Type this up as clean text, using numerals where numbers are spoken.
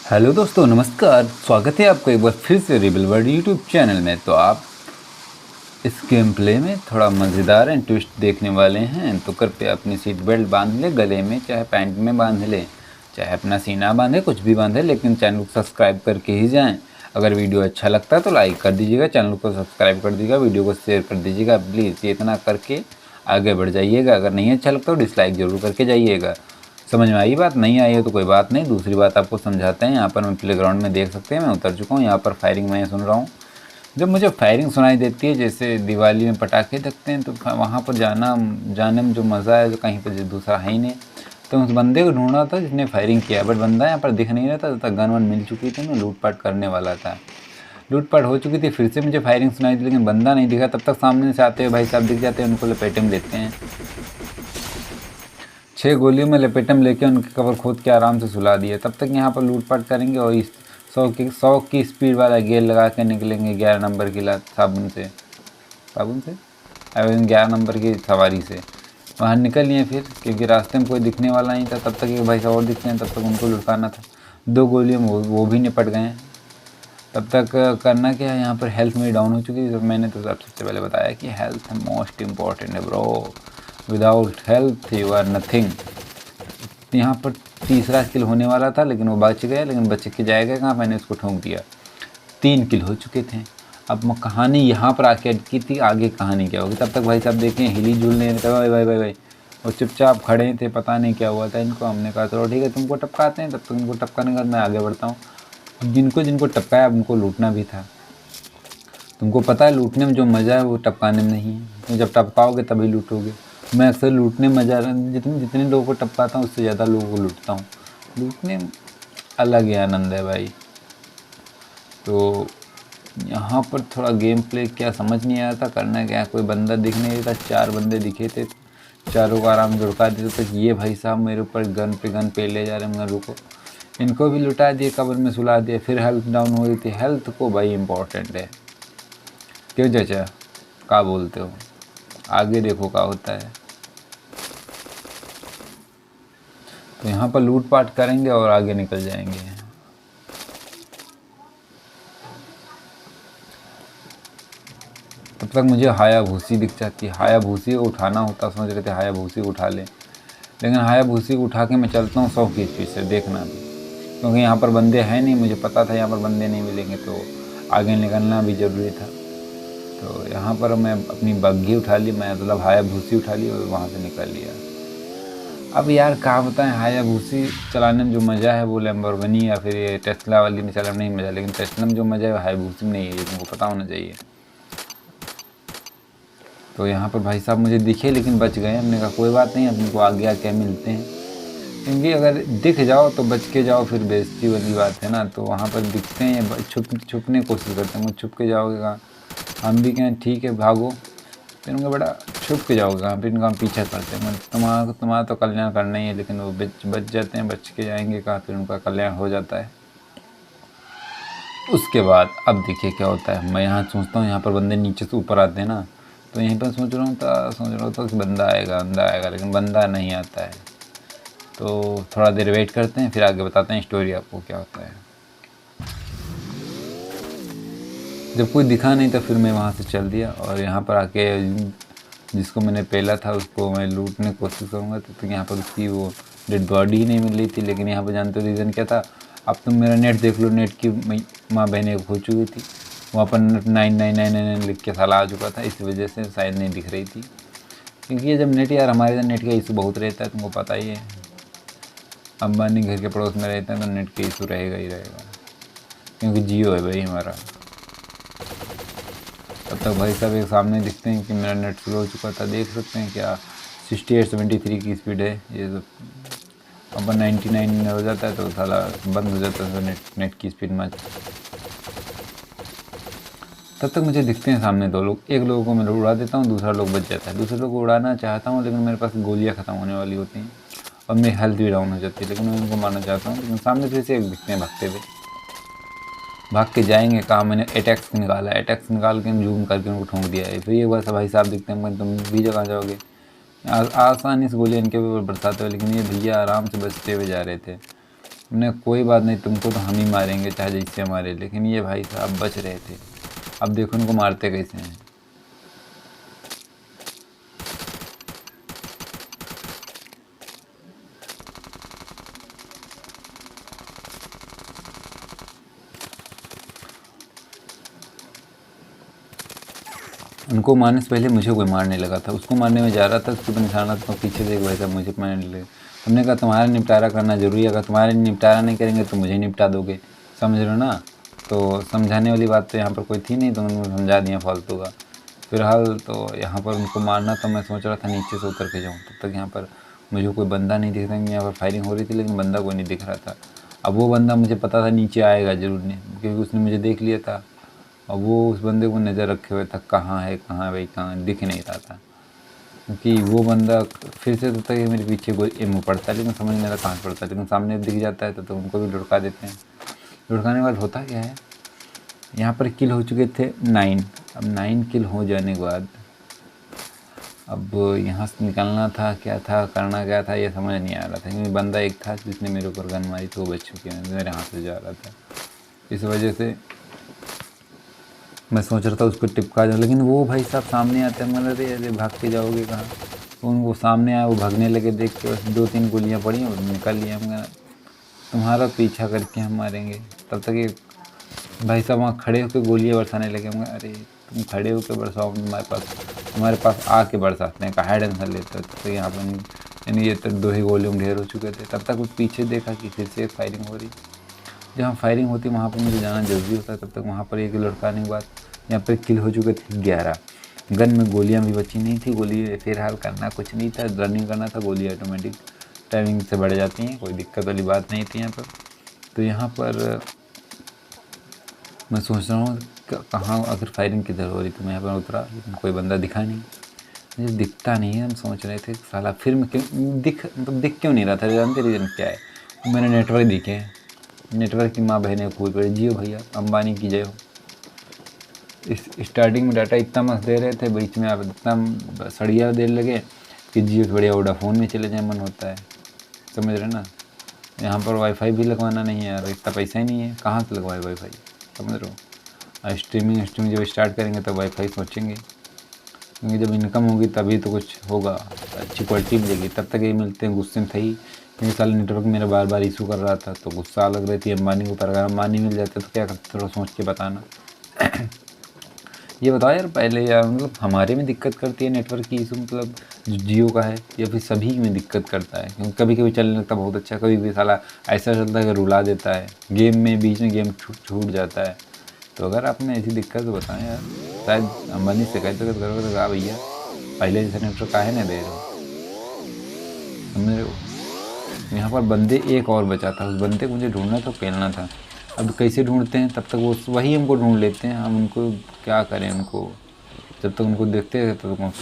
Hello दोस्तों, नमस्कार। स्वागत है आपका एक बार फिर से रिबल वर्ल्ड यूट्यूब चैनल में। तो आप इस गेम प्ले में थोड़ा मज़ेदार एंड ट्विस्ट देखने वाले हैं, तो कृपया अपनी सीट बेल्ट बांध ले, गले में चाहे पैंट में बांध ले, चाहे अपना सीना बांधे, कुछ भी बांधे, लेकिन चैनल को सब्सक्राइब करके ही जाएं। अगर वीडियो अच्छा लगता है तो लाइक कर दीजिएगा, चैनल को सब्सक्राइब कर दीजिएगा, वीडियो को शेयर कर दीजिएगा प्लीज़। ये इतना करके आगे बढ़ जाइएगा। अगर नहीं अच्छा लगता तो डिसलाइक ज़रूर करके जाइएगा। समझ में आई बात? नहीं आई है तो कोई बात नहीं, दूसरी बात आपको समझाते हैं। यहाँ पर मैं प्लेग्राउंड में देख सकते हैं, मैं उतर चुका हूँ। यहाँ पर फायरिंग मैं सुन रहा हूँ। जब मुझे फायरिंग सुनाई देती है, जैसे दिवाली में पटाखे लगते हैं, तो वहाँ पर जाने में जो मज़ा है, जो कहीं पर दूसरा है ही नहीं। तो उस बंदे को ढूंढ रहा था जिसने फायरिंग किया, बट बंदा यहाँ पर दिख नहीं रहा था। तब तक गन वन मिल चुकी थी, मैं लूटपाट करने वाला था। लूटपाट हो चुकी थी, फिर से मुझे फायरिंग सुनाई दी, लेकिन बंदा नहीं दिखा। तब तक सामने से आते हुए भाई साहब दिख जाते हैं, उनको लपेटे में लेते हैं। 6 गोलियों में लपेटे में लेके उनके कवर खोद के आराम से सुला दिए। तब तक यहाँ पर लूटपाट करेंगे और इस 100 की स्पीड वाला गेयर लगा के निकलेंगे 11 नंबर की साबुन से 11 नंबर की सवारी से वहाँ निकल लिए फिर, क्योंकि रास्ते में कोई दिखने वाला नहीं था। तब तक एक भाई साहब और दिखते हैं, तब तक उनको लुटाना था। 2 गोलियों में वो भी निपट गए। तब तक करना क्या है, यहाँ पर हेल्थ मेरी डाउन हो चुकी है। मैंने तो सबसे पहले बताया कि हेल्थ मोस्ट इम्पॉर्टेंट है bro, without health you are nothing. यहाँ पर तीसरा किल होने वाला था, लेकिन वो बच गया। लेकिन बच के जाएगा कहाँ, मैंने उसको ठोंक दिया। 3 किल हो चुके थे। अब मैं कहानी यहाँ पर आके अटकी थी, आगे कहानी क्या होगी। तब तक भाई साहब देखें हिली झूलने भाई भाई भाई भाई वो चुपचाप खड़े थे, पता नहीं क्या हुआ था इनको। हमने कहा चलो ठीक है, तुमको टपकाते हैं। तब तक उनको टपकाने के बाद मैं आगे बढ़ता हूँ। जिनको जिनको टपकाया उनको लूटना भी था। तुमको पता है लूटने में जो मज़ा है वो टपकाने में नहीं है। तुम जब टपकाओगे तभी लूटोगे। मैं अक्सर लूटने में मज़ा, जितने लोगों को टपकाता हूँ उससे ज़्यादा लोगों को लूटता हूँ। लूटने में अलग ही आनंद है भाई। तो यहाँ पर थोड़ा गेम प्ले क्या समझ नहीं आया था, करना क्या। कोई बंदा दिख नहीं था, 4 बंदे दिखे थे, चारों को आराम से लुटा देते थे। ये भाई साहब मेरे ऊपर गन पे ले जा रहे हैं। रुको, इनको भी लुटा दिए, कब्र में सुला दिया। फिर हेल्थ डाउन हो रही थी। हेल्थ को भाई इम्पोर्टेंट है। क्यों चाचा, क्या बोलते हो? आगे देखो क्या होता है। तो यहाँ पर लूटपाट करेंगे और आगे निकल जाएंगे। तब तक मुझे हाया भूसी दिख जाती है। हाया भूसी को उठाना होता, समझ रहे थे हाया भूसी को उठा ले, लेकिन हाया भूसी को उठा के मैं चलता हूँ 100 की स्पीड से, देखना भी, क्योंकि यहाँ पर बंदे हैं नहीं। मुझे पता था यहाँ पर बंदे नहीं मिलेंगे, तो आगे निकलना भी ज़रूरी था। तो यहाँ पर मैं अपनी बग्घी उठा ली, मैं मतलब हाया भूसी उठा ली और वहाँ से निकल लिया। अब यार क्या बताएं, हाया भूसी चलाने में जो मज़ा है वो लैम्बोर्गिनी या फिर ये टेस्ला वाली में चलाने में नहीं मज़ा, लेकिन टेस्ला में जो मज़ा है हाया भूसी में नहीं है, ये तुमको पता होना चाहिए। तो यहाँ पर भाई साहब मुझे दिखे लेकिन बच गए। हमने कहा कोई बात नहीं, अपने को आगे आके मिलते हैं, क्योंकि अगर दिख जाओ तो बच के जाओ, फिर बेइज्जती वाली बात है ना। तो वहाँ पर दिखते हैं, छुपने की कोशिश करते हैं। छुप के जाओगे कहाँ, हम भी कहें ठीक है भागो, फिर उनका बड़ा छुप के जाओगे कहाँ, फिर उनका हम पीछा करते हैं। तुम्हारा तो कल्याण करना ही है, लेकिन वो बच जाते हैं। बच के जाएंगे कहाँ, फिर उनका कल्याण हो जाता है। उसके बाद अब देखिए क्या होता है। मैं यहाँ सोचता हूँ, यहाँ पर बंदे नीचे से ऊपर आते हैं ना, तो यहीं पर सोच रहा था कि बंदा आएगा, लेकिन बंदा नहीं आता है। तो थोड़ा देर वेट करते हैं, फिर आगे बताते हैं स्टोरी आपको क्या होता है। जब कोई दिखा नहीं तो फिर मैं वहाँ से चल दिया, और यहाँ पर आके जिसको मैंने पहला था उसको मैं लूटने की कोशिश करूँगा। तो यहाँ पर उसकी वो डेड बॉडी ही नहीं मिल रही थी। लेकिन यहाँ पर जानते हो रीज़न क्या था? अब तुम मेरा नेट देख लो, नेट की माँ बहने हो चुकी थी। वहाँ पर 9999 लिख के साला आ चुका था, इस वजह से शायद नहीं दिख रही थी। क्योंकि ये जब नेट, यार हमारे इधर नेट का इशू बहुत रहता है, तुमको पता ही है। अंबानी घर के पड़ोस में रहते हैं तो नेट का इशू रहेगा ही रहेगा, क्योंकि जियो है भाई हमारा। तब तक भाई साहब एक सामने दिखते हैं कि मेरा नेट स्लो हो चुका था। देख सकते हैं क्या 68-73 की स्पीड है। ये तो अब 99 हो जाता है तो साला बंद हो जाता है नेट की स्पीड में। तब तक मुझे दिखते हैं सामने 2 लोग। एक लोगों को मैं उड़ा देता हूँ, दूसरा लोग बच जाता है। दूसरे लोग को उड़ाना चाहता हूँ, लेकिन मेरे पास गोलियाँ ख़त्म होने वाली होती हैं और मेरी हेल्थ भी डाउन हो जाती है। लेकिन मैं उनको मारना चाहता हूँ, लेकिन सामने फिर से एक दिखते हैं भागते हुए। भाग के जाएंगे कहाँ, मैंने अटैक्स निकाला। अटैक्स निकाल के जूम करके उनको ठोंक दिया है। फिर एक बार भाई साहब दिखते हैं, तुम भी जगह जाओगे। आसानी से गोलियाँ इनके ऊपर बरसाते हुए, लेकिन ये भैया आराम से बचते हुए जा रहे थे। हमने कोई बात नहीं, तुमको तो हम ही मारेंगे चाहे जैसे हमारे। लेकिन ये भाई साहब बच रहे थे। अब देखो उनको मारते कैसे हैं। उनको मारने से पहले मुझे कोई मारने लगा था, उसको मारने में जा रहा था, उसके ऊपर निशाना था, पीछे से एक भाई साहब मुझे मारने लगे। हमने कहा तुम्हारा निपटारा करना ज़रूरी है, अगर तुम्हारा निपटारा नहीं करेंगे तो मुझे निपटा दोगे, समझ रहे हो ना। तो समझाने वाली बात तो यहाँ पर कोई थी नहीं, तो उन्होंने समझा दिया फालतू का। फिलहाल तो यहाँ पर उनको मारना था, मैं सोच रहा था नीचे से उतर के जाऊँ, तब तक यहाँ पर मुझे कोई बंदा नहीं दिख रहा। यहाँ पर फायरिंग हो रही थी लेकिन बंदा कोई नहीं दिख रहा था। अब वो बंदा मुझे पता था नीचे आएगा ज़रूर नहीं, क्योंकि उसने मुझे देख लिया था। अब वो उस बंदे को नज़र रखे हुए था, कहाँ है कहाँ भाई, कहाँ दिख नहीं रहा था। क्योंकि वो बंदा फिर से तो तक मेरे पीछे कोई एमओ पड़ता है, लेकिन समझ नहीं आ रहा कहाँ से पड़ता है, लेकिन सामने दिख जाता है तो उनको भी लुढ़का देते हैं। लुढ़काने के बाद होता क्या है, यहाँ पर किल हो चुके थे 9। अब 9 किल हो जाने के बाद अब यहाँ से निकलना था, क्या था करना, क्या था ये समझ नहीं आ रहा था। क्योंकि बंदा एक था जिसने मेरे ऊपर गन मारी तो वो बच चुके हैं, मेरे हाथ से जा रहा था। इस वजह से मैं सोच रहा था उसको टिपका जाऊँ, लेकिन वो भाई साहब सामने आते हैं। मैंने अरे भाग के जाओगे कहाँ। तो उनको सामने आया, वो भागने लगे, देख के बस 2-3 गोलियाँ पड़ी और निकल लिया। हमने तुम्हारा पीछा करके हम मारेंगे। तब तक ये भाई साहब वहाँ खड़े होकर गोलियाँ बरसाने लगे। हमने अरे तुम खड़े होकर बरसाओ, तुम्हारे पास आके बरसाते हैं, कहा टेंशन लेते हो। तब तक यहाँ पर यानी ये तक 2 ही गोलियों में ढेर हो चुके थे। तब तक उस पीछे देखा कि फिर से एक फायरिंग हो रही। जहाँ फायरिंग होती वहाँ पर मुझे जाना जरूरी होता है। तब तक वहाँ पर एक लड़काने के बाद यहाँ पर किल हो चुके थे 11। गन में गोलियाँ भी बची नहीं थी। गोली फिलहाल करना कुछ नहीं था, रनिंग करना था। गोली ऑटोमेटिक टाइमिंग से बढ़ जाती हैं, कोई दिक्कत वाली बात नहीं थी यहाँ पर। तो यहाँ पर मैं सोच रहा हूँ कहाँ आखिर फायरिंग किधर हो रही। तो मैं यहाँ पर उतरा, लेकिन कोई बंदा दिखा नहीं, मुझे दिखता नहीं है। हम सोच रहे थे साला फिर मैं क्यों दिख क्यों नहीं रहा था। जानते रीज़न क्या है, मैंने नेटवर्क दिखे, नेटवर्क की माँ बहने फूल पड़े। जियो भैया, अंबानी की जय हो। इस स्टार्टिंग में डाटा इतना मस्त दे रहे थे, बीच में आप इतना सड़िया देने लगे कि जियो से बढ़िया वोडाफोन में चले जाए मन होता है, समझ रहे ना। यहाँ पर वाईफाई भी लगवाना नहीं है यार, इतना पैसा ही नहीं है, कहाँ से लगवाए वाईफाई, समझ रहे हो। स्ट्रीमिंग जब स्टार्ट करेंगे तब वाईफाई सोचेंगे, क्योंकि जब इनकम होगी तभी तो कुछ होगा, अच्छी क्वालिटी मिलेगी। तब तक ये मिलते हैं गुस्से में थी, क्योंकि साल नेटवर्क मेरा बार बार इशू कर रहा था तो गुस्सा लग रही थी अंबानी को। पर अगर अंबानी मिल जाते तो क्या करते, थोड़ा सोच के बताना। ये बताओ यार पहले, यार मतलब हमारे में दिक्कत करती है नेटवर्क की इशू, मतलब जो जियो का है, या फिर सभी में दिक्कत करता है। क्योंकि कभी कभी चलने लगता बहुत अच्छा, कभी भी साला ऐसा चलता है कि रुला देता है, गेम में बीच में गेम छूट जाता है। तो अगर आपने ऐसी दिक्कत तो बताएं यार, शायद अंबानी शिकायत करोगे तो कहा भैया पहले जैसा नेटवर्क काहे ना दे रहे हो, समझ रहे हो। यहाँ पर बंदे एक और बचा था, उस बंदे को मुझे ढूंढना था, खेलना था। अब कैसे ढूंढते हैं, तब तक वो वही हमको ढूंढ लेते हैं, हम उनको क्या करें। उनको जब तक उनको देखते हैं तब तक